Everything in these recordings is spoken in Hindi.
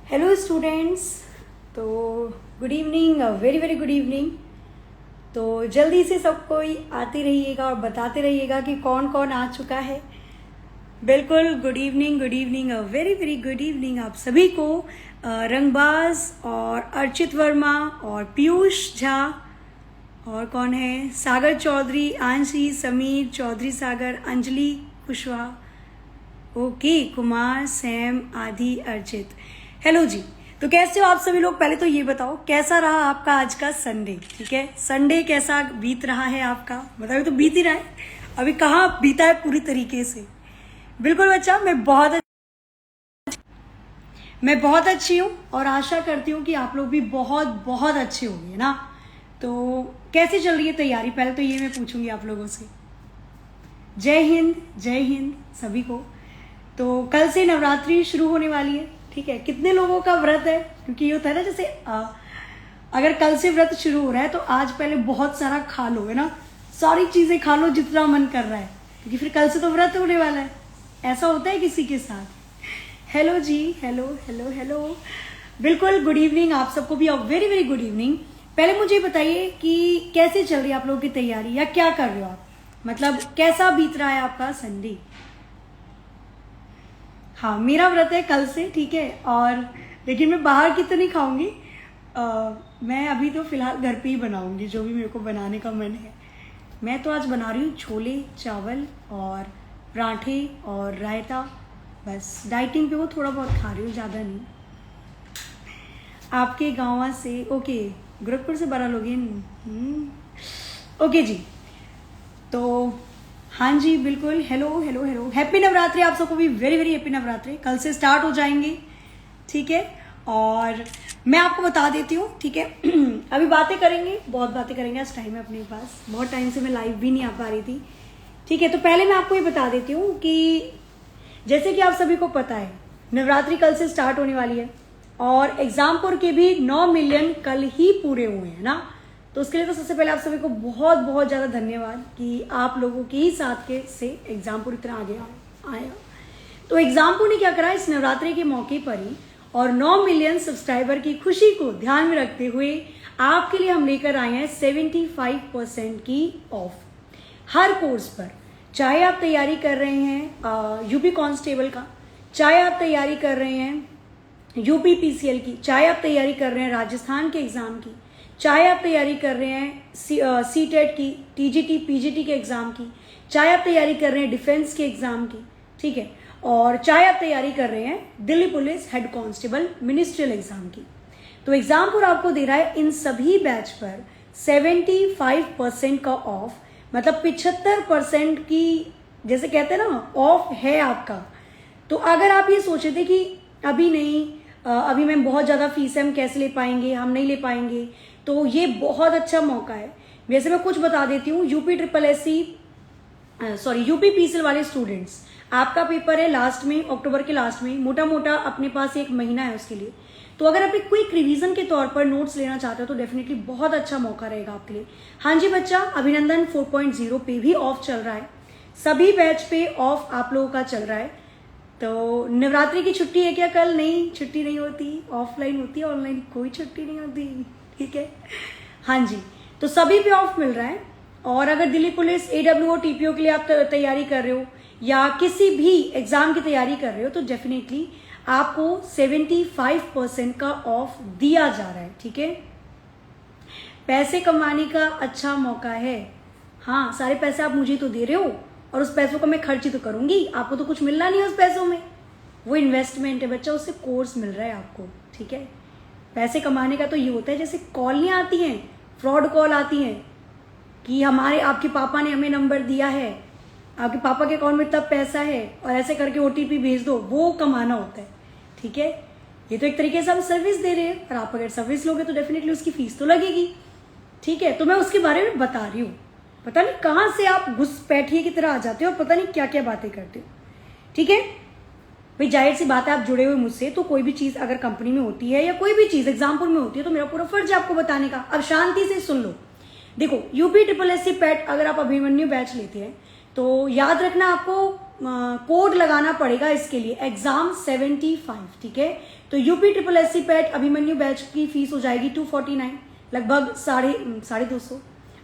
Hello students. तो good evening, very very good evening. तो जल्दी से सब कोई आते रहिएगा और बताते रहिएगा कि कौन कौन आ चुका है। बिल्कुल, good evening, very very good evening आप सभी को। रंगबाज और अर्चित वर्मा और पीयूष झा और कौन है, सागर चौधरी, आंशी, समीर चौधरी, सागर, अंजलि कुशवाहा, ओके, कुमार, सैम, आदि, अर्चित। हेलो जी। तो कैसे हो आप सभी लोग? पहले तो ये बताओ कैसा रहा आपका आज का संडे। ठीक है, संडे कैसा बीत रहा है आपका? बताओ, तो बीत ही रहा है, अभी कहाँ बीता है पूरी तरीके से। बिल्कुल बच्चा, मैं बहुत अच्छी हूँ और आशा करती हूँ कि आप लोग भी बहुत बहुत अच्छे होंगे ना। तो कैसी चल रही है तैयारी, पहले तो ये मैं पूछूंगी आप लोगों से। जय हिंद सभी को। तो कल से नवरात्रि शुरू होने वाली है। ठीक है, कितने लोगों का व्रत है? क्योंकि ये होता है ना, जैसे अगर कल से व्रत शुरू हो रहा है तो आज पहले बहुत सारा खा लो, है ना, सारी चीजें खा लो जितना मन कर रहा है, क्योंकि फिर कल से तो व्रत होने वाला है। ऐसा होता है किसी के साथ? हेलो जी, हेलो हेलो हेलो, बिल्कुल गुड इवनिंग आप सबको भी, वेरी वेरी गुड इवनिंग। पहले मुझे बताइए कि कैसे चल रही है आप लोगों की तैयारी, या क्या कर रहे हो आप, मतलब कैसा बीत रहा है आपका संडे? हाँ, मेरा व्रत है कल से, ठीक है, और लेकिन मैं बाहर की तो नहीं खाऊंगी। मैं अभी तो फिलहाल घर पे ही बनाऊंगी जो भी मेरे को बनाने का मन है। मैं तो आज बना रही हूँ छोले चावल और पराठे और रायता, बस डाइटिंग पे वो थोड़ा बहुत खा रही हूँ, ज़्यादा नहीं। आपके गाँव से, ओके, गोरखपुर से बड़ा लोग हैं। ओके जी। तो हाँ जी, बिल्कुल, hello hello hello, happy Navratri आप सबको भी, वेरी वेरी हैप्पी नवरात्रि। कल से स्टार्ट हो जाएंगे, ठीक है। और मैं आपको बता देती हूँ, ठीक है। अभी बातें करेंगे, बहुत बातें करेंगे, आज टाइम है अपने पास, बहुत टाइम से मैं लाइव भी नहीं आ पा रही थी, ठीक है। तो पहले मैं आपको ये बता देती हूँ कि जैसे कि आप सभी को पता है नवरात्रि कल से स्टार्ट होने वाली है और एग्जामपुर के भी 9 मिलियन कल ही पूरे हुए हैं ना। तो उसके लिए तो सबसे पहले आप सभी को बहुत बहुत ज़्यादा धन्यवाद कि आप लोगों के ही साथ के से एग्जामपुर इतना आगे आया। तो एग्जामपुर ने क्या करा, इस नवरात्रि के मौके पर ही और 9 मिलियन सब्सक्राइबर की खुशी को ध्यान में रखते हुए आपके लिए हम लेकर आए हैं 75% की ऑफ हर कोर्स पर। चाहे आप तैयारी कर रहे हैं यूपी कांस्टेबल का, चाहे आप तैयारी कर रहे हैं यूपी पीसीएल की, चाहे आप तैयारी कर रहे हैं राजस्थान के एग्जाम की, चाहे आप तैयारी कर रहे हैं सीटेट की, टीजीटी पीजीटी के एग्जाम की, चाहे आप तैयारी कर रहे हैं डिफेंस के एग्जाम की, ठीक है, और चाहे आप तैयारी कर रहे हैं Delhi police head constable ministerial exam की। तो एग्जामपुर आपको दे रहा है इन सभी बैच पर 75% का ऑफ, मतलब 75% की, जैसे कहते हैं ना, ऑफ है आपका। तो अगर आप ये सोचे थे कि अभी नहीं, अभी मैं बहुत ज़्यादा फीस है, हम कैसे ले पाएंगे, हम नहीं ले पाएंगे, तो ये बहुत अच्छा मौका है। वैसे मैं कुछ बता देती हूँ, यूपी पीसीएल वाले स्टूडेंट्स, आपका पेपर है लास्ट में, अक्टूबर के लास्ट में, मोटा मोटा अपने पास 1 महीना है उसके लिए। तो अगर आप एक क्विक रिवीजन के तौर पर नोट्स लेना चाहते हो तो डेफिनेटली बहुत अच्छा मौका रहेगा आपके लिए। हाँ जी बच्चा, अभिनंदन 4.0 पे भी ऑफ चल रहा है, सभी बैच पे ऑफ आप लोगों का चल रहा है। तो नवरात्रि की छुट्टी है क्या कल? नहीं, छुट्टी नहीं होती, ऑफलाइन होती है, ऑनलाइन कोई छुट्टी नहीं होती, ठीक है। हाँ जी, तो सभी पे ऑफ मिल रहा है। और अगर दिल्ली पुलिस AWO TPO के लिए आप तैयारी कर रहे हो या किसी भी एग्जाम की तैयारी कर रहे हो तो डेफिनेटली आपको 75% का ऑफ दिया जा रहा है, ठीक है। पैसे कमाने का अच्छा मौका है। हाँ, सारे पैसे आप मुझे तो दे रहे हो और उस पैसों का मैं खर्च ही तो करूंगी, आपको तो कुछ मिलना नहीं है उस पैसों में, वो इन्वेस्टमेंट है बच्चा, उससे कोर्स मिल रहा है आपको, ठीक है। पैसे कमाने का तो ये होता है, जैसे कॉल नहीं आती हैं, फ्रॉड कॉल आती हैं कि आपके पापा ने हमें नंबर दिया है, आपके पापा के अकाउंट में तब पैसा है और ऐसे करके OTP भेज दो, वो कमाना होता है, ठीक है। ये तो एक तरीके से हम सर्विस दे रहे हैं, और आप अगर सर्विस लोगे तो डेफिनेटली उसकी फीस तो लगेगी, ठीक है। तो मैं उसके बारे में बता रही हूँ, पता नहीं कहाँ से आप घुसपैठिए की तरह आ जाते हो और पता नहीं क्या क्या बातें करते हो, ठीक है। भाई जाहिर सी बात है, आप जुड़े हुए मुझसे, तो कोई भी चीज अगर कंपनी में होती है या कोई भी चीज एग्जाम्पल में होती है तो मेरा पूरा फर्ज है आपको बताने का। अब शांति से सुन लो। देखो, UPSSC PET अगर आप अभिमन्यु बैच लेते हैं तो याद रखना आपको कोड लगाना पड़ेगा इसके लिए एग्जाम 75, ठीक है। तो UP triple S C PET Abhimanyu batch की फीस हो जाएगी 249, लगभग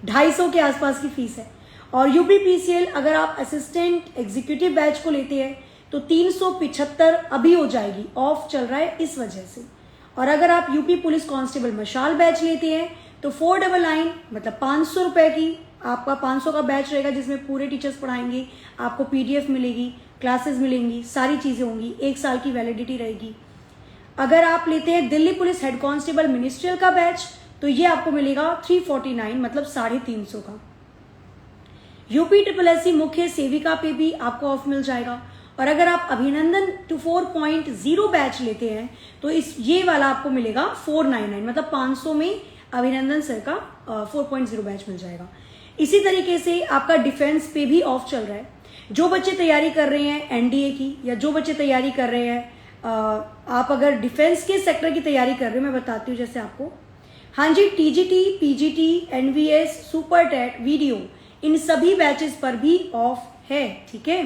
250 के आसपास की फीस है। और यूपी पीसीएल अगर आप असिस्टेंट एग्जीक्यूटिव बैच को लेते हैं तो 375 अभी हो जाएगी, ऑफ चल रहा है इस वजह से। और अगर आप यूपी पुलिस कांस्टेबल मशाल बैच लेते हैं तो 499 मतलब 500 रुपए की आपका 500 का बैच रहेगा, जिसमें पूरे टीचर्स पढ़ाएंगे, आपको पीडीएफ मिलेगी, क्लासेस मिलेंगी, सारी चीजें होंगी, 1 साल की वैलिडिटी रहेगी। अगर आप लेते हैं Delhi police head constable ministerial का बैच तो ये आपको मिलेगा 349 मतलब 350 का। यूपी ट्रिपल एस सी मुख्य सेविका पे भी आपको ऑफ मिल जाएगा। और अगर आप अभिनंदन 4.0 बैच लेते हैं तो ये वाला आपको मिलेगा 499 मतलब 500 में अभिनंदन सर का 4.0 बैच मिल जाएगा। इसी तरीके से आपका डिफेंस पे भी ऑफ चल रहा है। जो बच्चे तैयारी कर रहे हैं एनडीए की या जो बच्चे तैयारी कर रहे हैं आप अगर डिफेंस के सेक्टर की तैयारी कर रहे हो, मैं बताती हूँ जैसे आपको, हाँ जी, TGT, PGT, NVS, super TET, video, इन सभी बैचेस पर भी ऑफ है, ठीक है।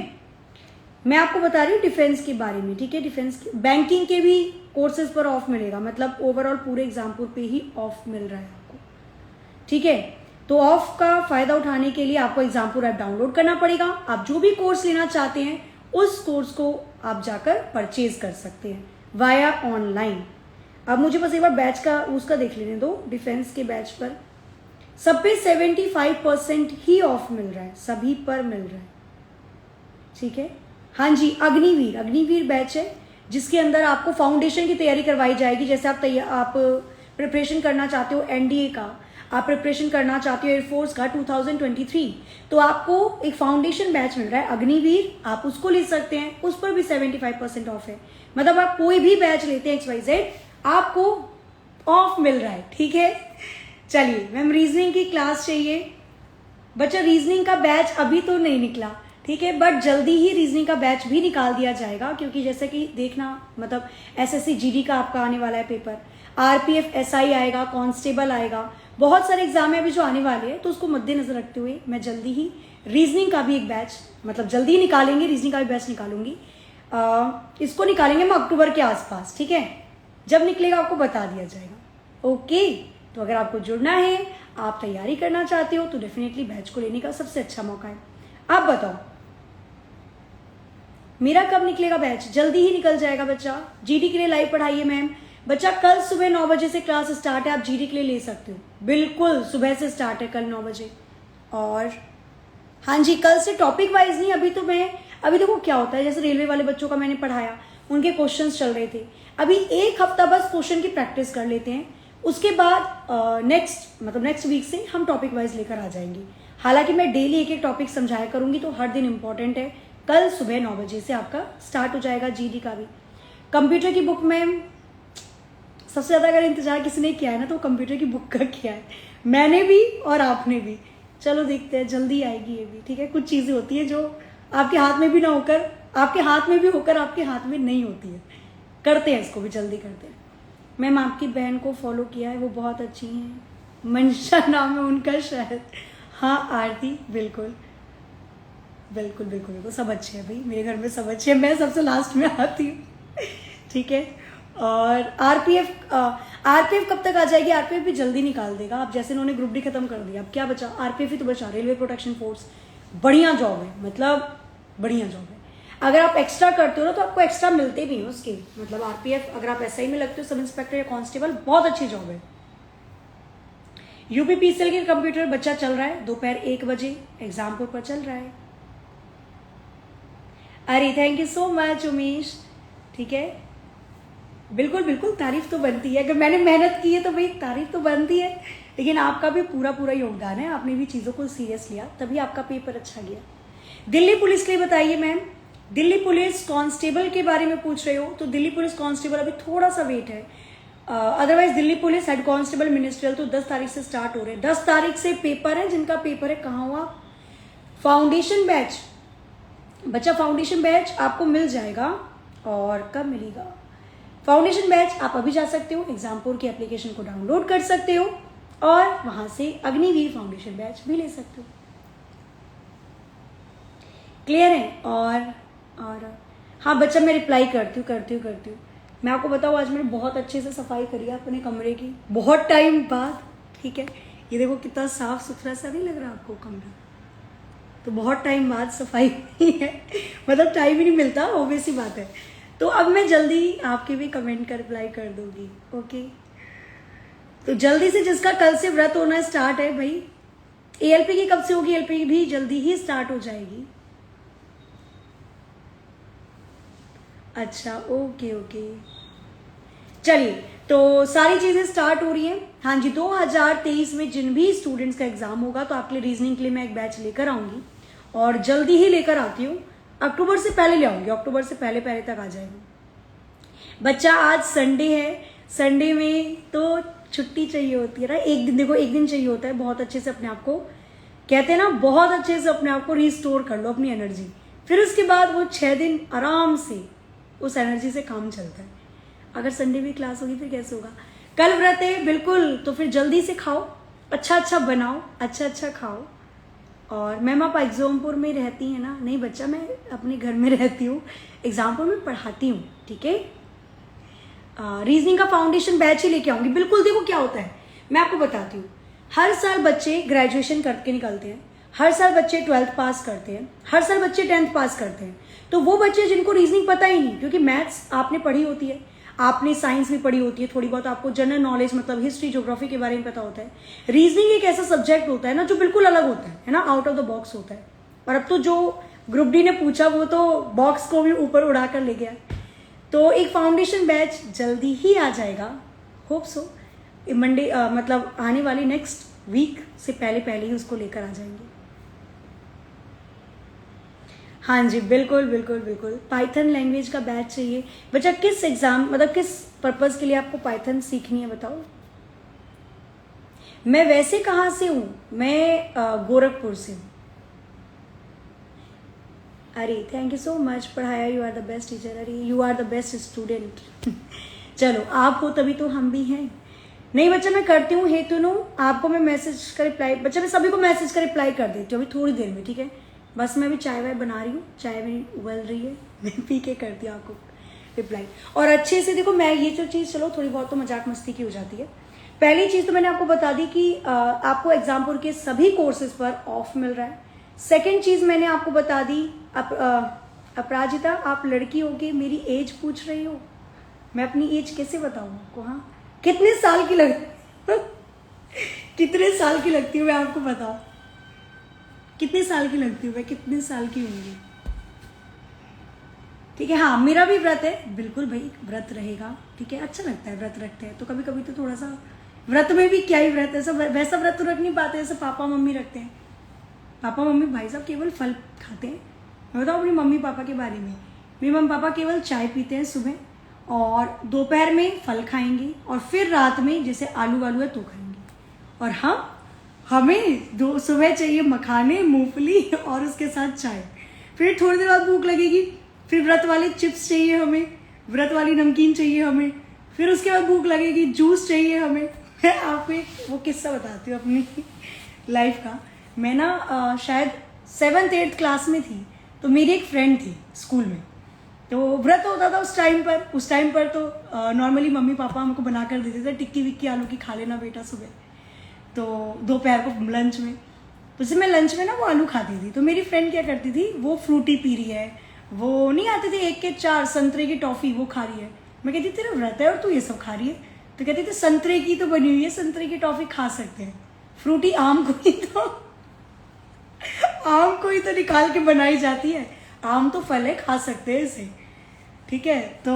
मैं आपको बता रही हूँ डिफेंस के बारे में, ठीक है। डिफेंस के बैंकिंग के भी कोर्सेज पर ऑफ मिलेगा, मतलब ओवरऑल पूरे एग्जाम्पल पे ही ऑफ मिल रहा है आपको, ठीक है। तो ऑफ का फायदा उठाने के लिए आपको एग्जाम्पल ऐप डाउनलोड करना पड़ेगा। आप जो भी कोर्स लेना चाहते हैं उस कोर्स को आप जाकर परचेज कर सकते हैं वाया ऑनलाइन। अब मुझे बस एक बार बैच का उसका देख लेने दो। डिफेंस के बैच पर सब पे 75% ही ऑफ मिल रहा है, सभी पर मिल रहा है, ठीक है। हाँ जी, अग्निवीर बैच है जिसके अंदर आपको फाउंडेशन की तैयारी करवाई जाएगी। जैसे आप प्रिपरेशन करना चाहते हो एनडीए का, आप प्रिपरेशन करना चाहते हो एयरफोर्स का 2023, तो आपको एक फाउंडेशन बैच मिल रहा है अग्निवीर, आप उसको ले सकते हैं, उस पर भी 75% ऑफ है। मतलब आप कोई भी बैच लेते हैं XYZ आपको ऑफ मिल रहा है, ठीक है। चलिए मैम, रीजनिंग की क्लास चाहिए। बच्चा रीजनिंग का बैच अभी तो नहीं निकला, ठीक है, बट जल्दी ही रीजनिंग का बैच भी निकाल दिया जाएगा, क्योंकि जैसे कि देखना, मतलब एसएससी जीडी का आपका आने वाला है पेपर, आरपीएफ एसआई आएगा, कांस्टेबल आएगा, बहुत सारे एग्जाम है अभी जो आने वाले हैं, तो उसको मद्देनजर रखते हुए मैं जल्दी ही रीजनिंग का भी एक बैच, मतलब जल्दी ही निकालेंगे, रीजनिंग का भी बैच निकालूंगी। इसको निकालेंगे हम अक्टूबर के आसपास, ठीक है। जब निकलेगा आपको बता दिया जाएगा, ओके। तो अगर आपको जुड़ना है, आप तैयारी करना चाहते हो, तो डेफिनेटली बैच को लेने का सबसे अच्छा मौका है। आप बताओ मेरा कब निकलेगा बैच? जल्दी ही निकल जाएगा बच्चा। जीडी के लिए लाइव पढ़ाइए मैम। बच्चा कल सुबह 9 बजे से क्लास स्टार्ट है, आप जीडी के लिए ले सकते हो, बिल्कुल सुबह से स्टार्ट है कल 9 बजे। और हाँ जी, कल से टॉपिक वाइज नहीं, अभी देखो क्या होता है, जैसे रेलवे वाले बच्चों का मैंने पढ़ाया, उनके क्वेश्चंस चल रहे थे, अभी एक हफ्ता बस क्वेश्चन की प्रैक्टिस कर लेते हैं, उसके बाद नेक्स्ट वीक से हम टॉपिक वाइज लेकर आ जाएंगे। हालांकि मैं डेली एक एक टॉपिक समझाया करूंगी, तो हर दिन इंपॉर्टेंट है। कल सुबह 9 बजे से आपका स्टार्ट हो जाएगा जीडी का भी। कंप्यूटर की बुक में सबसे ज्यादा अगर इंतजार किसी ने किया है ना, तो कंप्यूटर की बुक का किया है, मैंने भी और आपने भी। चलो देखते हैं, जल्दी आएगी ये भी, ठीक है। कुछ चीजें होती है जो आपके हाथ में भी ना होकर, आपके हाथ में भी होकर आपके हाथ में नहीं होती है, करते हैं इसको भी, जल्दी करते हैं। मैम आपकी बहन को फॉलो किया है, वो बहुत अच्छी हैं, मंशा नाम है उनका शायद। हाँ आरती, बिल्कुल बिल्कुल बिल्कुल बिल्कुल, सब अच्छे हैं भाई, मेरे घर में सब अच्छे हैं, मैं सबसे लास्ट में आती हूँ, ठीक है। और आरपीएफ कब तक आ जाएगी? आरपीएफ भी जल्दी निकाल देगा। अब जैसे उन्होंने ग्रुप डी खत्म कर दिया, अब क्या बचा? आरपीएफ ही तो बचा, रेलवे प्रोटेक्शन फोर्स। बढ़िया जॉब है, मतलब बढ़िया जॉब है। अगर आप एक्स्ट्रा करते हो ना, तो आपको एक्स्ट्रा मिलते भी हैं उसके, मतलब आरपीएफ अगर आप एसआई में लगते हो, सब इंस्पेक्टर या कांस्टेबल, बहुत अच्छी जॉब है। यूपी पीसीएल के कंप्यूटर बच्चा चल रहा है, दोपहर 1 बजे एग्जाम पर चल रहा है। अरे thank you so much Umesh, ठीक है, बिल्कुल बिल्कुल, तारीफ तो बनती है, अगर मैंने मेहनत की है तो भाई तारीफ तो बनती है, लेकिन आपका भी पूरा योगदान है, आपने भी चीज़ों को सीरियस लिया, तभी आपका पेपर अच्छा गया। दिल्ली पुलिस के लिए बताइए मैम। दिल्ली पुलिस कांस्टेबल के बारे में पूछ रहे हो, तो दिल्ली पुलिस कांस्टेबल अभी थोड़ा सा वेट है, otherwise Delhi police head constable ministerial तो 10 तारीख से स्टार्ट हो रहे हैं। 10 तारीख से पेपर है, जिनका पेपर है कहाँ हुआ? Foundation batch. बच्चा फाउंडेशन बैच आपको मिल जाएगा, और कब मिलेगा? फाउंडेशन बैच आप अभी जा सकते हो, एग्जामपुर की एप्लीकेशन को डाउनलोड कर सकते हो, और वहां से अग्निवीर फाउंडेशन बैच भी ले सकते हो। क्लियर है। और हाँ बच्चा, मैं रिप्लाई करती हूँ। मैं आपको बताऊँ, आज मैंने बहुत अच्छे से सफाई करी है अपने कमरे की, बहुत टाइम बाद। ठीक है, ये देखो कितना साफ सुथरा सा नहीं लग रहा आपको कमरा, तो बहुत टाइम बाद सफाई हुई है। मतलब टाइम ही नहीं मिलता, ऑब्वियस सी बात है। तो अब मैं जल्दी आपके भी कमेंट का रिप्लाई कर दूंगी। ओके, तो जल्दी से जिसका कल से व्रत होना स्टार्ट है भाई, एएलपी की कब से होगी? एएलपी भी जल्दी ही स्टार्ट हो जाएगी। अच्छा, ओके ओके, चलिए, तो सारी चीजें स्टार्ट हो रही हैं। हाँ जी, 2023 में जिन भी स्टूडेंट्स का एग्जाम होगा, तो आपके लिए रीजनिंग के लिए मैं एक बैच लेकर आऊंगी, और जल्दी ही लेकर आती हूँ। अक्टूबर से पहले ले आऊंगी, अक्टूबर से पहले तक आ जाएगी। बच्चा, आज संडे है, संडे में तो छुट्टी चाहिए होती है ना, एक दिन, देखो एक दिन चाहिए होता है, बहुत अच्छे से अपने आप को, कहते हैं ना, बहुत अच्छे से अपने आप को रिस्टोर कर लो, अपनी एनर्जी। फिर उसके बाद वो 6 दिन आराम से उस एनर्जी से काम चलता है। अगर संडे भी क्लास होगी फिर कैसे होगा? कल व्रत है बिल्कुल, तो फिर जल्दी से खाओ, अच्छा बनाओ, अच्छा खाओ। और मैम आप एग्जामपुर में रहती हैं ना? नहीं बच्चा, मैं अपने घर में रहती हूँ, एग्जामपुर में पढ़ाती हूँ। ठीक है, रीजनिंग का फाउंडेशन बैच ही लेके आऊंगी। बिल्कुल, देखो क्या होता है मैं आपको बताती हूँ। हर साल बच्चे ग्रेजुएशन करके निकलते हैं, हर साल बच्चे 12th पास करते हैं, हर साल बच्चे 10th पास करते हैं। तो वो बच्चे जिनको रीजनिंग पता ही नहीं, क्योंकि मैथ्स आपने पढ़ी होती है, आपने साइंस भी पढ़ी होती है, थोड़ी बहुत आपको जनरल नॉलेज मतलब हिस्ट्री ज्योग्राफी के बारे में पता होता है। रीजनिंग एक ऐसा सब्जेक्ट होता है ना जो बिल्कुल अलग होता है ना, आउट ऑफ द बॉक्स होता है। और अब तो जो ग्रुप डी ने पूछा वो तो बॉक्स को भी ऊपर उड़ा कर ले गया। तो एक फाउंडेशन बैच जल्दी ही आ जाएगा, होप सो मंडे, मतलब आने वाली नेक्स्ट वीक से पहले ही उसको लेकर आ जाएंगे। हाँ जी, बिल्कुल। पाइथन लैंग्वेज का बैच चाहिए। बच्चा, किस एग्जाम मतलब किस पर्पज के लिए आपको पाइथन सीखनी है बताओ? मैं वैसे कहाँ से हूँ? मैं गोरखपुर से हूँ। अरे थैंक यू सो मच, पढ़ाया, you are the best teacher. अरे you are the best student. चलो, आप हो तभी तो हम भी हैं। नहीं बच्चा, मैं करती हूँ हेतुनु, आपको मैं मैसेज का रिप्लाई, बच्चा मैं सभी को मैसेज का रिप्लाई कर देती हूँ अभी थोड़ी देर में। ठीक है, बस मैं अभी चाय वाय बना रही हूँ, चाय मेरी उबल रही है, मैं पी के करती हूँ आपको रिप्लाई। और अच्छे से देखो, मैं ये जो चीज़, चलो थोड़ी बहुत तो मजाक मस्ती की हो जाती है। पहली चीज़ तो मैंने आपको बता दी कि आपको एग्जामपुर के सभी कोर्सेज पर ऑफ मिल रहा है। सेकेंड चीज़ मैंने आपको बता दी, अपराजिता आप लड़की हो के मेरी एज पूछ रही हो, मैं अपनी एज कैसे बताऊँ आपको? हाँ, कितने साल की कितने साल की लगती हूँ मैं आपको बताओ, कितने साल की लगती हूँ मैं, कितने साल की होंगी? ठीक है, हाँ मेरा भी व्रत है, बिल्कुल भाई व्रत रहेगा। ठीक है, अच्छा लगता है व्रत रखते हैं तो कभी कभी तो थोड़ा सा व्रत में भी क्या ही व्रत है, सब वैसा व्रत तो रख नहीं पाते जैसे पापा मम्मी रखते हैं। पापा मम्मी भाई साहब केवल फल खाते हैं। मैं बताऊँ अपनी मम्मी पापा के बारे में, मेरे मम्मी पापा केवल चाय पीते हैं सुबह, और दोपहर में फल खाएंगे, और फिर रात में जैसे आलू वालू है तो खाएंगे। और हमें सुबह चाहिए मखाने, मूंगफली और उसके साथ चाय। फिर थोड़ी देर बाद भूख लगेगी, फिर व्रत वाले चिप्स चाहिए हमें, व्रत वाली नमकीन चाहिए हमें, फिर उसके बाद भूख लगेगी, जूस चाहिए हमें। मैं आपको एक वो किस्सा बताती हूँ अपनी लाइफ का। मैं ना शायद 7th 8th क्लास में थी, तो मेरी एक फ्रेंड थी स्कूल में, तो व्रत होता था उस टाइम पर तो नॉर्मली मम्मी पापा हमको बना कर देते थे, टिक्की विक्की आलू की खा लेना बेटा सुबह, तो दोपहर को लंच में, तो जैसे मैं लंच में ना वो आलू खाती थी, तो मेरी फ्रेंड क्या करती थी, वो फ्रूटी पी रही है, वो नहीं आते थे 1 के 4 संतरे की टॉफी, वो खा रही है। मैं कहती तेरा व्रत है और तू ये सब खा रही है? तो कहती थी संतरे की तो बनी हुई है, संतरे की टॉफी खा सकते हैं, फ्रूटी आम को ही तो निकाल के बनाई जाती है, आम तो फल है, खा सकते हैं इसे। ठीक है, तो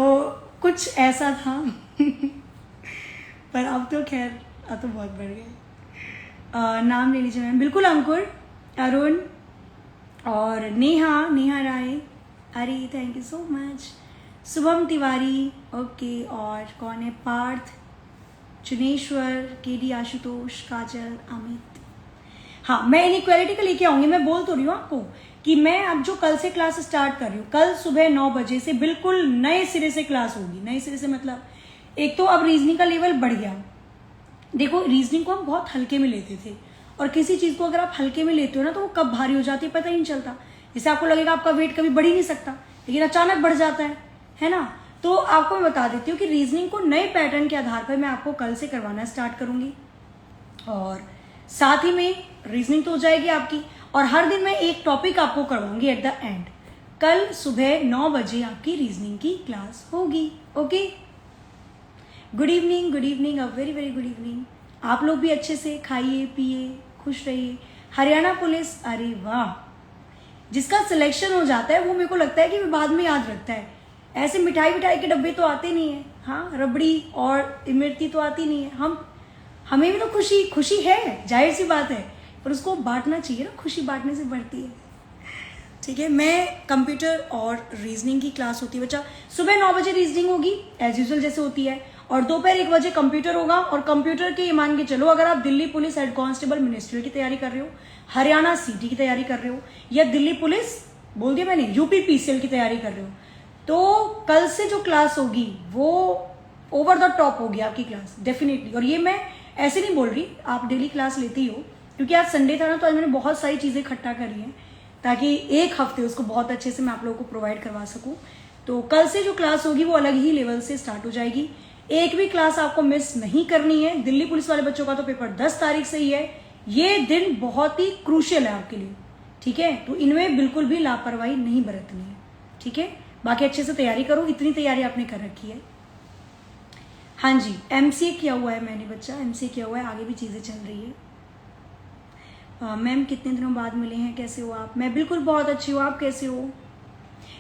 कुछ ऐसा था। पर अब तो खैर, अब तो बहुत बढ़ गए। नाम ले लीजिए मैम। बिल्कुल, अंकुर, अरुण और नेहा राय, अरे thank you so much. Shubham Tiwari, okay, और कौन है? पार्थ, चुनेश्वर, केडी, आशुतोष, काजल, अमित। हाँ, मैं इनइक्वालिटी का लेके आऊंगी। मैं बोल तो रही हूँ आपको कि मैं अब जो कल से क्लास स्टार्ट कर रही हूँ, कल सुबह 9 बजे से बिल्कुल नए सिरे से क्लास होगी। नए सिरे से मतलब एक तो अब रीजनिंग का लेवल बढ़ गया। देखो, रीजनिंग को हम बहुत हल्के में लेते थे, और किसी चीज़ को अगर आप हल्के में लेते हो ना तो वो कब भारी हो जाती है पता ही नहीं चलता। जैसे आपको लगेगा आपका वेट कभी बढ़ ही नहीं सकता, लेकिन अचानक बढ़ जाता है ना। तो आपको मैं बता देती हूँ कि रीजनिंग को नए पैटर्न के आधार पर मैं आपको कल से करवाना स्टार्ट करूंगी, और साथ ही में रीजनिंग तो हो जाएगी आपकी, और हर दिन मैं एक टॉपिक आपको करवाऊंगी एट द एंड। कल सुबह 9 बजे आपकी रीजनिंग की क्लास होगी। Okay, good evening, a very very good evening. आप लोग भी अच्छे से खाइए पिए, खुश रहिए। हरियाणा पुलिस, अरे वाह, जिसका सिलेक्शन हो जाता है वो मेरे को लगता है कि बाद में याद रखता है। ऐसे मिठाई के डब्बे तो आते नहीं है, हाँ, रबड़ी और इमरती तो आती नहीं है। हमें भी तो खुशी है, जाहिर सी बात है, पर उसको बांटना चाहिए ना, खुशी बांटने से बढ़ती है। ठीक है, मैं कंप्यूटर और रीजनिंग की क्लास होती है बच्चा, सुबह 9 बजे रीजनिंग होगी एज यूजुअल जैसे होती है, और दोपहर 1 बजे कंप्यूटर होगा। और कंप्यूटर के मान के चलो, अगर आप Delhi police head constable ministerial की तैयारी कर रहे हो, हरियाणा सीटी की तैयारी कर रहे हो, या दिल्ली पुलिस बोल दिया मैंने यूपी पीसीएल की तैयारी कर रहे हो, तो कल से जो क्लास होगी वो ओवर द टॉप होगी आपकी क्लास डेफिनेटली। और ये मैं ऐसे नहीं बोल रही, आप डेली क्लास लेती हो, क्योंकि आज संडे था ना, तो आज मैंने बहुत सारी चीजें इकट्ठा करी हैं ताकि एक हफ्ते उसको बहुत अच्छे से मैं आप लोगों को प्रोवाइड करवा सकूं। तो कल से जो क्लास होगी वो अलग ही लेवल से स्टार्ट हो जाएगी। एक भी क्लास आपको मिस नहीं करनी है। दिल्ली पुलिस वाले बच्चों का तो पेपर 10 तारीख से ही है। ये दिन बहुत ही क्रूशियल है आपके लिए, ठीक है, तो इनमें बिल्कुल भी लापरवाही नहीं बरतनी है। ठीक है, बाकी अच्छे से तैयारी करो, इतनी तैयारी आपने कर रखी है। हाँ जी, एमसीए किया हुआ है मैंने बच्चा, एमसीए किया हुआ है, आगे भी चीजें चल रही है। मैम कितने दिनों बाद मिले हैं, कैसे हो आप? मैं बिल्कुल बहुत अच्छी हूँ, आप कैसे हो?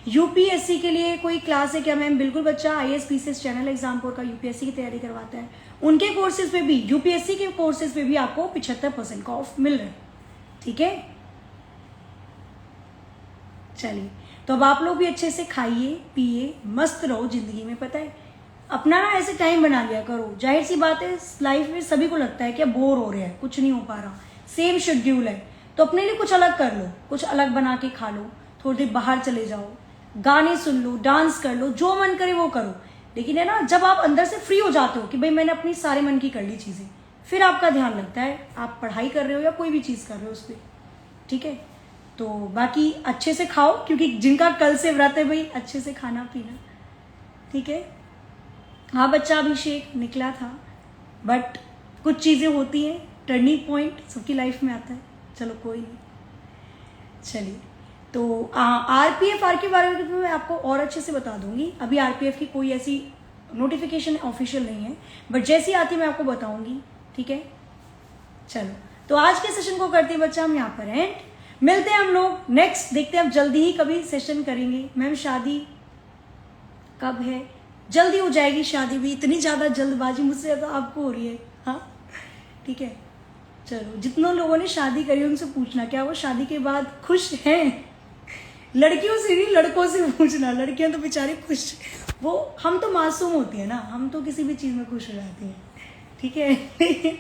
यूपीएससी के लिए कोई क्लास है क्या मैम? बिल्कुल बच्चा, आईएएस पीसीएस चैनल एग्जामपुर का यूपीएससी की तैयारी करवाता है, उनके कोर्सेज पे भी, यूपीएससी के कोर्सेज पे भी आपको 75% का ऑफ मिल रहा है। ठीक है, चलिए, तो अब आप लोग भी अच्छे से खाइए पिए, मस्त रहो जिंदगी में। पता है, अपना ना ऐसे टाइम बना लिया करो। जाहिर सी बात है, लाइफ में सभी को लगता है कि बोर हो रहे हैं, कुछ नहीं हो पा रहा, सेम शेड्यूल है, तो अपने लिए कुछ अलग कर लो, कुछ अलग बना के खा लो, थोड़ी देर बाहर चले जाओ, गाने सुन लो, डांस कर लो, जो मन करे वो करो। लेकिन है ना, जब आप अंदर से फ्री हो जाते हो कि भाई मैंने अपनी सारे मन की कर ली चीजें, फिर आपका ध्यान लगता है आप पढ़ाई कर रहे हो या कोई भी चीज कर रहे हो उस पर। ठीक है, तो बाकी अच्छे से खाओ, क्योंकि जिनका कल से व्रत है भाई, अच्छे से खाना पीना। ठीक है, हाँ बच्चा, अभिषेक निकला था, बट कुछ चीजें होती हैं, टर्निंग पॉइंट सबकी लाइफ में आता है। चलो कोई नहीं, चलिए, तो आरपीएफ के बारे में मैं आपको और अच्छे से बता दूंगी। अभी आरपीएफ की कोई ऐसी नोटिफिकेशन ऑफिशियल नहीं है, बट जैसी आती मैं आपको बताऊंगी। ठीक है, चलो, तो आज के सेशन को करते हैं बच्चा हम यहाँ पर एंड। मिलते हैं हम लोग नेक्स्ट, देखते हैं अब जल्दी ही कभी सेशन करेंगे। मैम शादी कब है? जल्दी हो जाएगी शादी भी, इतनी ज्यादा जल्दबाजी मुझसे ज्यादा आपको हो रही है। हाँ ठीक है, चलो, जितनों लोगों ने शादी करी उनसे पूछना क्या वो शादी के बाद खुश हैं? लड़कियों से नहीं, लड़कों से पूछना। लड़कियां तो बेचारी खुश, वो हम तो मासूम होती है ना, हम तो किसी भी चीज में खुश हो जाती हैं। ठीक है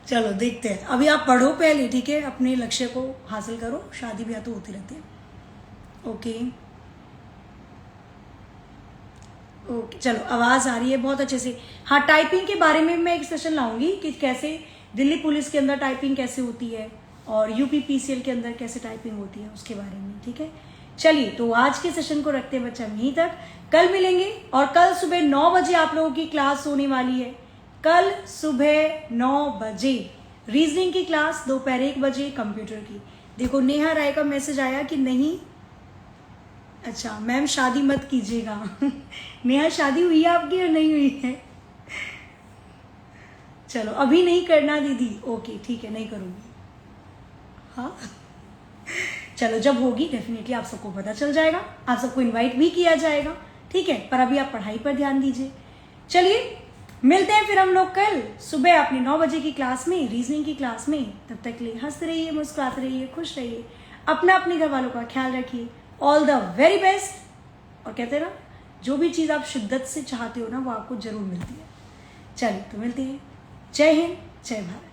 चलो देखते हैं, अभी आप पढ़ो पहले, ठीक है, अपने लक्ष्य को हासिल करो, शादी ब्याह तो होती रहती है। ओके ओके, चलो, आवाज आ रही है बहुत अच्छे से। हाँ, टाइपिंग के बारे में मैं एक सेशन लाऊंगी कि कैसे दिल्ली पुलिस के अंदर टाइपिंग कैसे होती है और यूपी पीसीएल के अंदर कैसे टाइपिंग होती है उसके बारे में। ठीक है, चलिए, तो आज के सेशन को रखते हैं बच्चा यहीं तक। कल मिलेंगे, और कल सुबह 9 बजे आप लोगों की क्लास होने वाली है। कल सुबह 9 बजे रीजनिंग की क्लास, दोपहर 1 बजे कंप्यूटर की। देखो, नेहा राय का मैसेज आया कि नहीं, अच्छा मैम शादी मत कीजिएगा नेहा, शादी हुई है आपकी या नहीं हुई है? चलो, अभी नहीं करना दीदी, ओके ठीक है, नहीं करूंगी। हाँ चलो, जब होगी डेफिनेटली आप सबको पता चल जाएगा, आप सबको इनवाइट भी किया जाएगा। ठीक है, पर अभी आप पढ़ाई पर ध्यान दीजिए। चलिए, मिलते हैं फिर हम लोग कल सुबह अपनी 9 बजे की क्लास में, रीजनिंग की क्लास में। तब तक के लिए हंसते रहिए, मुस्कुराते रहिए, खुश रहिए, अपने घर वालों का ख्याल रखिए। All the very best. और कहते हैं ना, जो भी चीज़ आप शिद्दत से चाहते हो ना, वो आपको जरूर मिलती है। चलिए, तो मिलते हैं। जय हिंद, जय भारत।